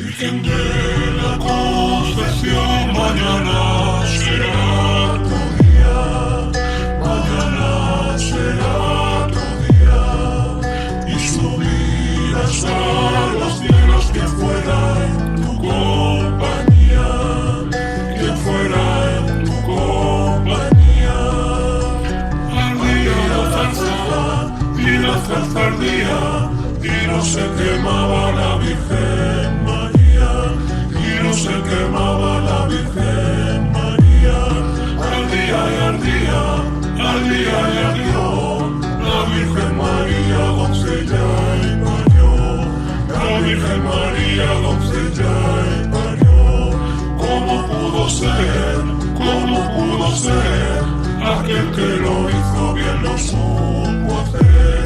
Virgen de la Concepción, mañana será tu día, mañana será tu día, y subir hasta los cielos quien fuera en tu compañía, quien fuera en tu compañía. Ardía la zarza y la zarza ardía, y no se quemaba la Virgen María, y no se quemaba la Virgen María. Ardía y ardía, ardía y ardió la Virgen María, doncella y parió, la Virgen María, doncella y parió. ¿Cómo pudo ser? Aquel que lo hizo bien lo supo hacer,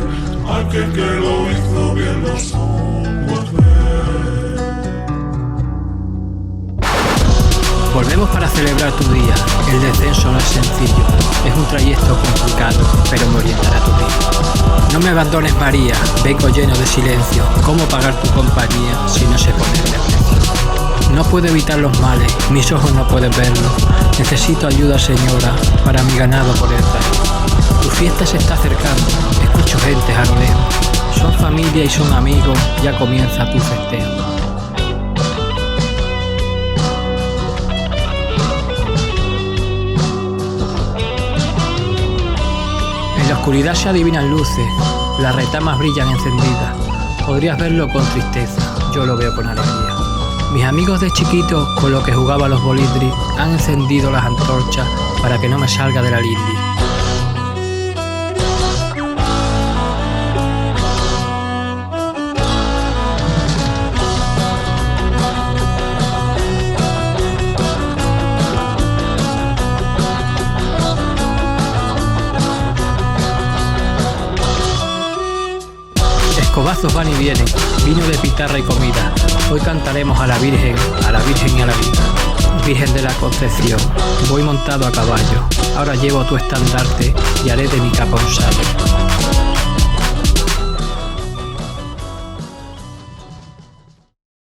aquel que lo hizo bien lo supo hacer. Volvemos para celebrar tu día. El descenso no es sencillo, es un trayecto complicado, pero me orientará tu día. No me abandones, María, vengo lleno de silencio. ¿Cómo pagar tu compañía si no sé ponerle precio? No puedo evitar los males, mis ojos no pueden verlo. Necesito ayuda, señora, para mi ganado por el traje. Tu fiesta se está acercando, escucho gente a lo lejos. Son familia y son amigos, ya comienza tu festejo. En la oscuridad se adivinan luces, las retamas brillan encendidas. Podrías verlo con tristeza, yo lo veo con alegría. Mis amigos de chiquito, con lo que jugaba a los bolindris, han encendido las antorchas para que no me salga de la lindi. Escobazos van y vienen, vino de pitarra y comida. Hoy cantaremos a la Virgen y a la Vida. Virgen de la Concepción, voy montado a caballo. Ahora llevo tu estandarte y haré de mi capa un sallo.